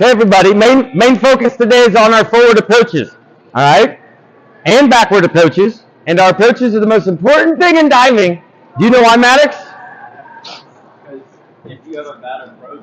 Okay, everybody, main focus today is on our forward approaches, all right, and backward approaches. And our approaches are the most important thing in diving. Do you know why, Maddox? Because if you have a bad approach,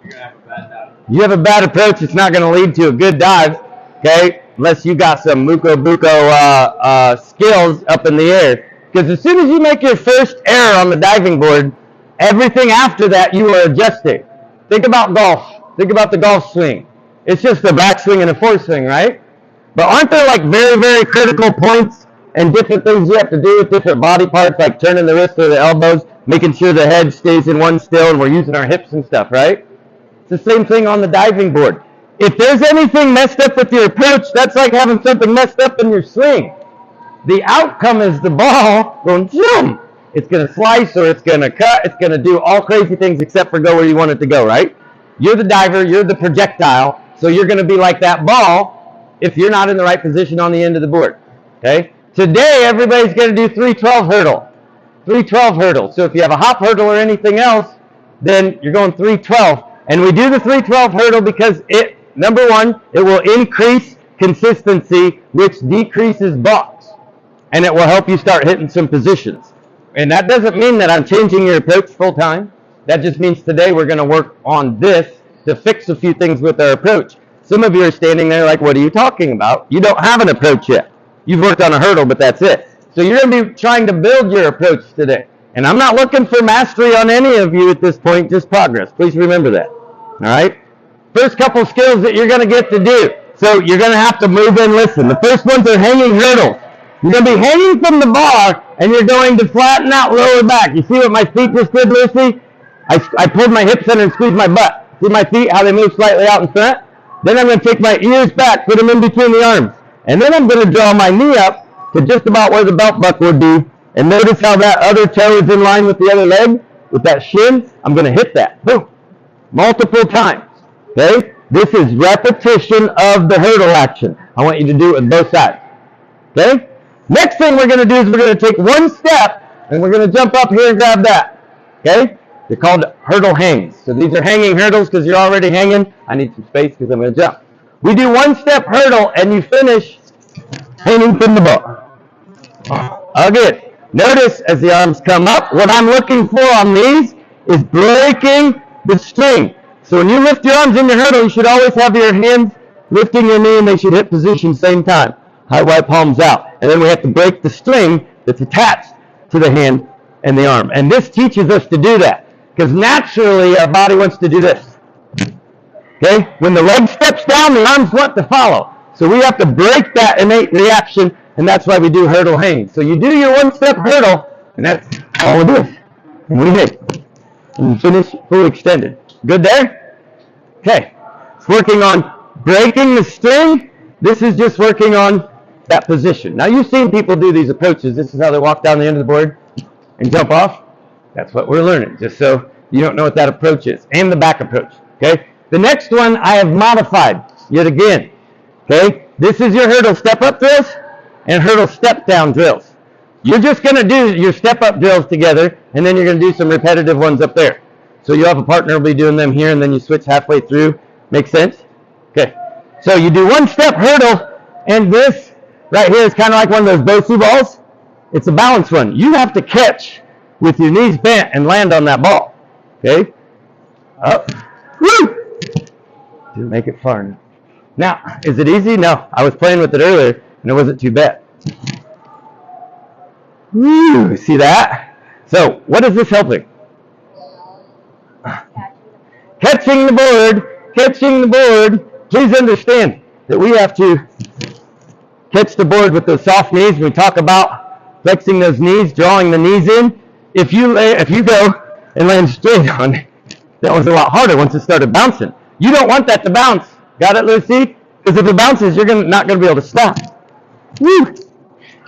you're going to have a bad dive. You have a bad approach, it's not going to lead to a good dive, okay, unless you got some muko buko skills up in the air. Because as soon as you make your first error on the diving board, everything after that you are adjusting. Think about golf. Think about the golf swing. It's just a backswing and a foreswing, right? But aren't there like very, very critical points and different things you have to do with different body parts, like turning the wrists or the elbows, making sure the head stays in one still, and we're using our hips and stuff, right? It's the same thing on the diving board. If there's anything messed up with your approach, that's like having something messed up in your swing. The outcome is the ball going zoom. It's going to slice or it's going to cut. It's going to do all crazy things except for go where you want it to go, right? You're the diver. You're the projectile. So you're going to be like that ball if you're not in the right position on the end of the board, okay? Today, everybody's going to do 312 hurdle. 312 hurdle. So if you have a hop hurdle or anything else, then you're going 312. And we do the 312 hurdle because it, number one, it will increase consistency, which decreases balks. And it will help you start hitting some positions. And that doesn't mean that I'm changing your approach full time. That just means today we're going to work on this to fix a few things with our approach. Some of you are standing there like, what are you talking about? You don't have an approach yet. You've worked on a hurdle, but that's it. So you're going to be trying to build your approach today. And I'm not looking for mastery on any of you at this point, just progress. Please remember that. All right? First couple skills that you're going to get to do. So you're going to have to move and listen. The first ones are hanging hurdles. You're going to be hanging from the bar, and you're going to flatten out lower back. You see what my feet just did, Lucy? I pulled my hips under and squeezed my butt. See my feet, how they move slightly out in front? Then I'm going to take my ears back, put them in between the arms. And then I'm going to draw my knee up to just about where the belt buckle would be. And notice how that other toe is in line with the other leg? With that shin, I'm going to hit that. Boom. Multiple times. Okay? This is repetition of the hurdle action. I want you to do it with both sides. Okay? Next thing we're going to do is we're going to take one step, and we're going to jump up here and grab that. Okay? They're called hurdle hangs. So these are hanging hurdles because you're already hanging. I need some space because I'm going to jump. We do one step hurdle, and you finish hanging from the bar. Again, notice as the arms come up, what I'm looking for on these is breaking the string. So when you lift your arms in your hurdle, you should always have your hands lifting your knee, and they should hit position same time. High wide palms out. And then we have to break the string that's attached to the hand and the arm. And this teaches us to do that. Because naturally, our body wants to do this. Okay? When the leg steps down, the arms want to follow. So we have to break that innate reaction, and that's why we do hurdle hang. So you do your one-step hurdle, and that's all it is. And we hit. And finish fully extended. Good there? Okay. It's working on breaking the string. This is just working on that position. Now, you've seen people do these approaches. This is how they walk down the end of the board and jump off. That's what we're learning, just so you don't know what that approach is, and the back approach, okay? The next one I have modified yet again, okay? This is your hurdle step-up drills and hurdle step-down drills. You're just going to do your step-up drills together, and then you're going to do some repetitive ones up there. So you'll have a partner who will be doing them here, and then you switch halfway through. Make sense? Okay. So you do one step hurdle, and this right here is kind of like one of those Bosu balls. It's a balance one. You have to catch with your knees bent and land on that ball. Okay? Up. Woo! Didn't make it far enough. Now, is it easy? No. I was playing with it earlier, and it wasn't too bad. Woo! See that? So, what is this helping? Catching the board. Catching the board. Please understand that we have to catch the board with those soft knees. We talk about flexing those knees, drawing the knees in. If you go and land straight on it, that was a lot harder once it started bouncing. You don't want that to bounce. Got it, Lucy? Because if it bounces, you're not going to be able to stop. Woo!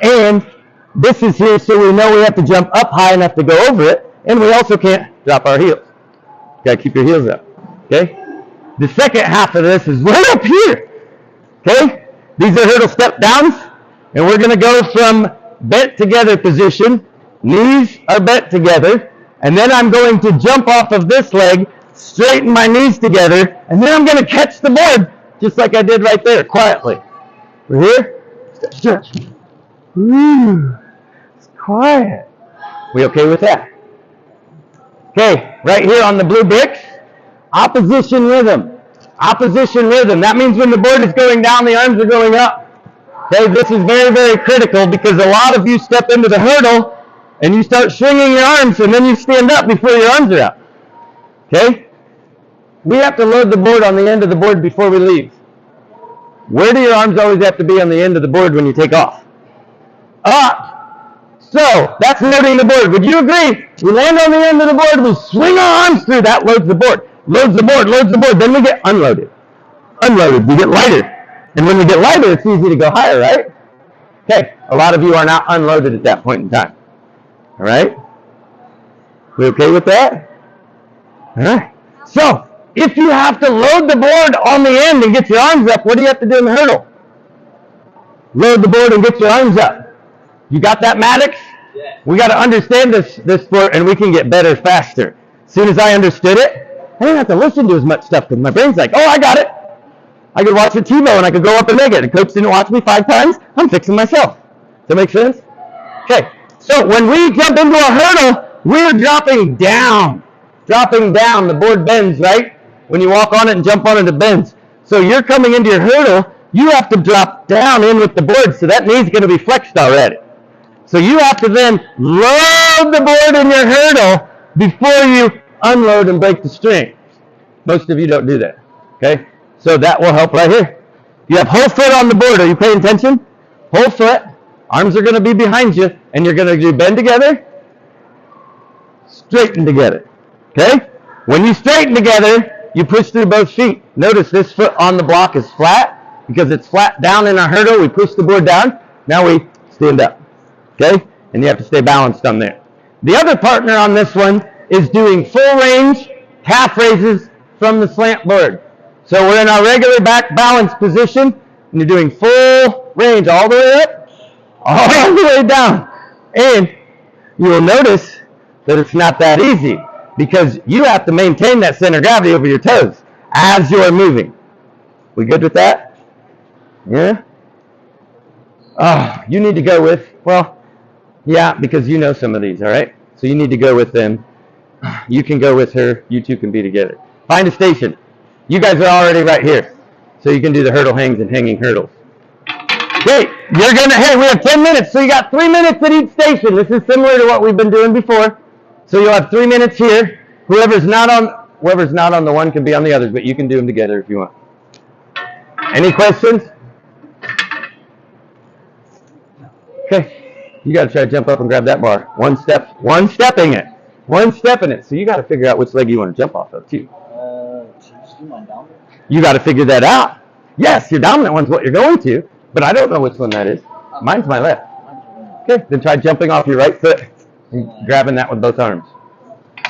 And this is here so we know we have to jump up high enough to go over it, and we also can't drop our heels. Got to keep your heels up. Okay? The second half of this is way up here. Okay? These are hurdle step downs, and we're going to go from bent together position. Knees are bent together, and then I'm going to jump off of this leg straighten my knees together, and then I'm going to catch the board, just like I did right there, quietly. We're here. Stretch. Woo. It's quiet. We okay with that? Okay, right here on the blue bricks, opposition rhythm. Opposition rhythm. That means when the board is going down, the arms are going up. Okay, this is very, very critical because a lot of you step into the hurdle and you start swinging your arms and then you stand up before your arms are out. Okay? We have to load the board on the end of the board before we leave. Where do your arms always have to be on the end of the board when you take off? Up. So, that's loading the board. Would you agree? We land on the end of the board, we swing our arms through, that loads the board. Loads the board, loads the board. Then we get unloaded. Unloaded, we get lighter. And when we get lighter, it's easy to go higher, right? Okay, a lot of you are not unloaded at that point in time. All right? We okay with that? All right. So, if you have to load the board on the end and get your arms up, what do you have to do in the hurdle? Load the board and get your arms up. You got that, Maddox? Yeah. We got to understand this sport, and we can get better faster. As soon as I understood it, I didn't have to listen to as much stuff because my brain's like, oh, I got it. I could watch a TiVo and I could go up and make it. The coach didn't watch me 5 times. I'm fixing myself. Does that make sense? Okay. So when we jump into a hurdle, we're dropping down. Dropping down. The board bends, right? When you walk on it and jump on it, it bends. So you're coming into your hurdle, you have to drop down in with the board. So that knee's going to be flexed already. So you have to then load the board in your hurdle before you unload and break the string. Most of you don't do that. Okay? So that will help right here. You have whole foot on the board. Are you paying attention? Whole foot. Arms are going to be behind you. And you're going to do bend together, straighten together. Okay? When you straighten together, you push through both feet. Notice this foot on the block is flat. Because it's flat down in our hurdle, we push the board down. Now we stand up. Okay? And you have to stay balanced on there. The other partner on this one is doing full range calf raises from the slant board. So we're in our regular back balance position, and you're doing full range all the way up, all the way down. And you will notice that it's not that easy because you have to maintain that center of gravity over your toes as you're moving. We good with that? Yeah? Oh, you need to go with, well, yeah, because you know some of these, all right? So you need to go with them. You can go with her. You two can be together. Find a station. You guys are already right here. So you can do the hurdle hangs and hanging hurdles. Okay, hey, we have 10 minutes, so you got 3 minutes at each station. This is similar to what we've been doing before. So you'll have 3 minutes here. Whoever's not on the one can be on the others, but you can do them together if you want. Any questions? Okay, you got to try to jump up and grab that bar. One stepping it. So you got to figure out which leg you want to jump off of too. You got to figure that out. Yes, your dominant one's what you're going to, but I don't know which one that is. Mine's my left. Okay, then try jumping off your right foot and grabbing that with both arms.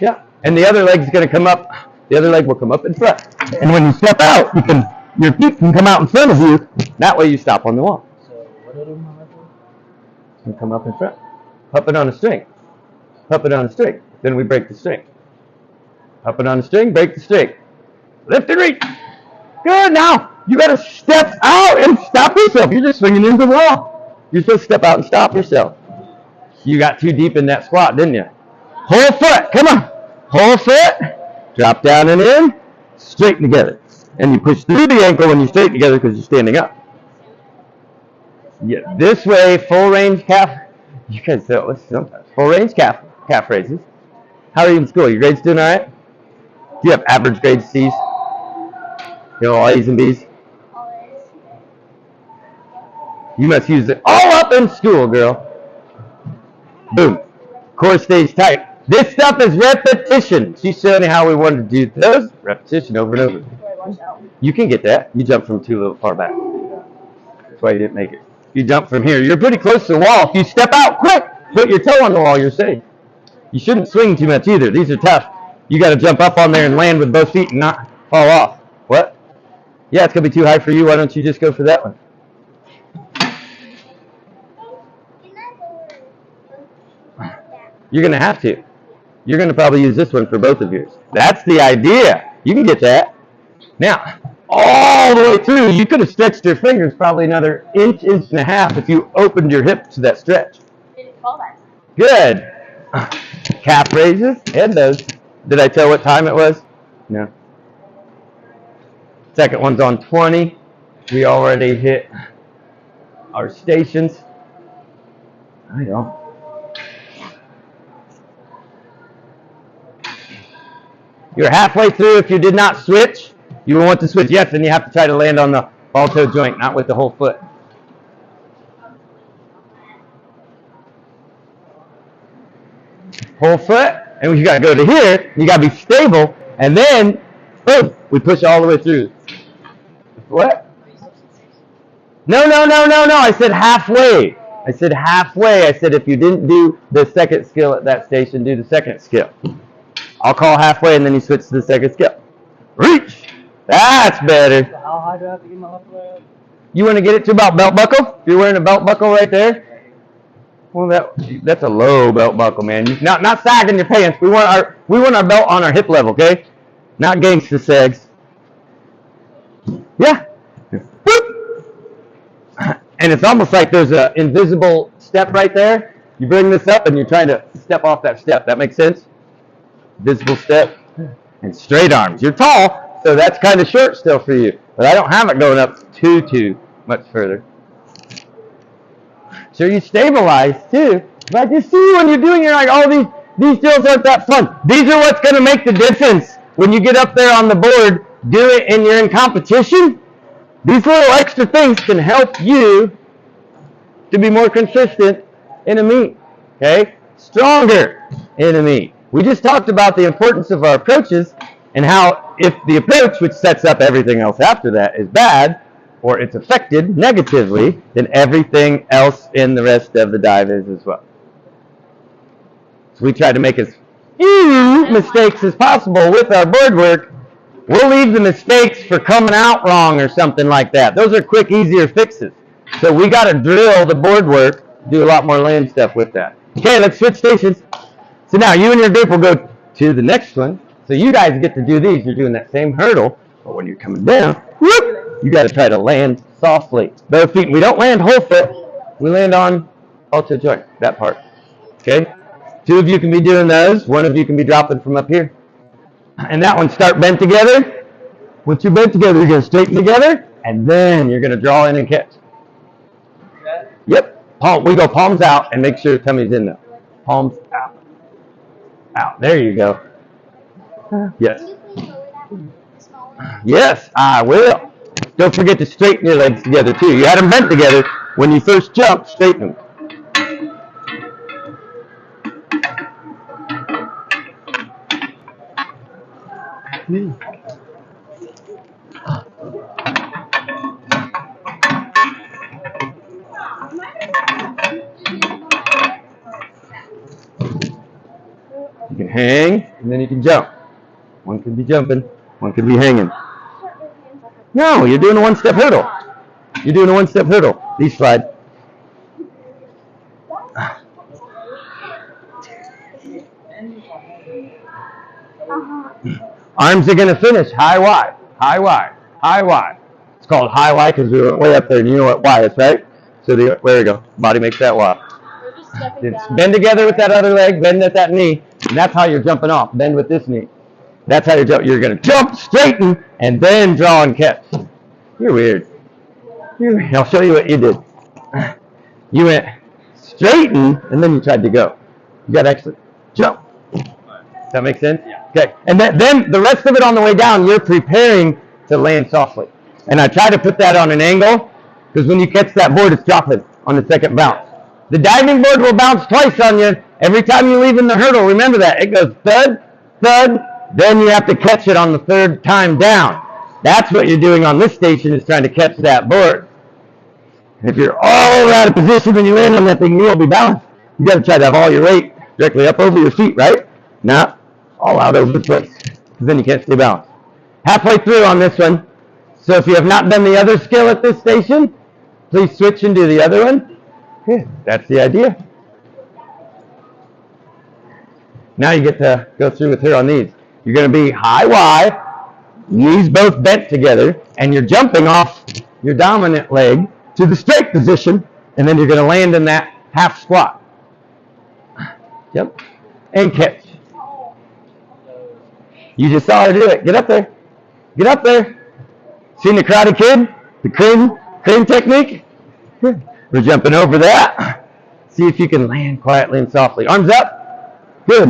Yeah, and the other leg's going to come up. The other leg will come up in front. And when you step out, your feet can come out in front of you. That way you stop on the wall. So what are my left? And come up in front. Up it on a string. Up it on a string. Then we break the string. Up it on a string, break the string. Lift and reach. Good. Now, you got to step out and stop yourself. You're just swinging into the wall. You're supposed to step out and stop yourself. You got too deep in that squat, didn't you? Whole foot. Come on. Whole foot. Drop down and in. Straighten together. And you push through the ankle when you straighten together because you're standing up. Yeah, this way, full range calf. You guys do it sometimes. Full range calf raises. How are you in school? Your grades doing all right? Do you have average grades, C's? You know, all A's and B's? You must use it all up in school, girl. Boom. Core stays tight. This stuff is repetition. She's showing you how we want to do those. Repetition over and over. You can get that. You jump from too little far back. That's why you didn't make it. You jump from here. You're pretty close to the wall. If you step out quick, put your toe on the wall, you're safe. You shouldn't swing too much either. These are tough. You got to jump up on there and land with both feet and not fall off. What? Yeah, it's going to be too high for you. Why don't you just go for that one? You're going to have to. You're going to probably use this one for both of yours. That's the idea. You can get that. Now, all the way through, you could have stretched your fingers probably another inch, inch and a half if you opened your hips to that stretch. Didn't fall that. Good. Calf raises and those. Did I tell what time it was? No. Second one's on 20. We already hit our stations. I don't. You're halfway through. If you did not switch, you will want to switch. Yes, and you have to try to land on the ball toe joint, not with the whole foot. Whole foot, and you got to go to here. You got to be stable, and then boom, we push all the way through. What? No. I said halfway. I said halfway. I said if you didn't do the second skill at that station, do the second skill. I'll call halfway, and then you switch to the second skill. Reach. That's better. How high do I have to get my left leg? You want to get it to about belt buckle? You're wearing a belt buckle right there. Well, that's a low belt buckle, man. Not sagging your pants. We want our belt on our hip level, okay? Not gangsta sags. Yeah. Boop. And it's almost like there's an invisible step right there. You bring this up and you're trying to step off that step. That makes sense? Visible step. And straight arms. You're tall, so that's kind of short still for you. But I don't have it going up too much further. So you stabilize too. But you see when you're doing, you're like, oh, these drills aren't that fun. These are what's going to make the difference when you get up there on the board, do it, and you're in competition. These little extra things can help you to be more consistent in a meet. Okay, stronger in a meet. We just talked about the importance of our approaches and how if the approach, which sets up everything else after that, is bad, or it's affected negatively, then everything else in the rest of the dive is as well. So we try to make as few mistakes as possible with our board work. We'll leave the mistakes for coming out wrong or something like that. Those are quick, easier fixes. So we got to drill the board work, do a lot more land stuff with that. Okay, let's switch stations. So now you and your group will go to the next one. So you guys get to do these. You're doing that same hurdle, but when you're coming down, whoop, you got to try to land softly. Both feet. We don't land whole foot. We land on ultra joint, that part. Okay? Two of you can be doing those. One of you can be dropping from up here. And that one, start bent together. Once you're bent together, you're going to straighten together, and then you're going to draw in and catch. Yep. We go palms out and make sure tummy's in there. Palms out. Out. There you go. Yes. Yes, I will. Don't forget to straighten your legs together, too. You had them bent together. When you first jump, straighten them. You can hang, and then you can jump. One can be jumping, one can be hanging. No, you're doing a one-step hurdle. You're doing a one-step hurdle. These slide. Arms are going to finish high, wide, high, wide, high, wide. It's called high, wide because we went way up there, and you know what Y is, right? So there we go. Body makes that Y. It's bend together with that other leg, bend at that knee, and that's how you're jumping off. Bend with this knee. That's how you're going to jump, straighten, and then draw and catch. You're weird. I'll show you what you did. You went straighten, and then you tried to go. You got to actually jump. Does that make sense? Yeah. Okay. And then the rest of it on the way down, you're preparing to land softly. And I try to put that on an angle, because when you catch that board, it's dropping on the second bounce. The diving board will bounce twice on you every time you leave in the hurdle. Remember that. It goes thud, thud, then you have to catch it on the third time down. That's what you're doing on this station, is trying to catch that board. And if you're all out of position when you land on that thing, you won't be balanced. You got to try to have all your weight directly up over your feet, right? Not all out over the place, because then you can't stay balanced. Halfway through on this one. So if you have not done the other skill at this station, please switch and do the other one. Yeah, that's the idea. Now you get to go through with her on these. You're going to be high Y, knees both bent together, and you're jumping off your dominant leg to the straight position, and then you're going to land in that half squat. Yep. And catch. You just saw her do it. Get up there. Get up there. Seen the Karate Kid? The crane technique? Good. We're jumping over that. See if you can land quietly and softly. Arms up. Good.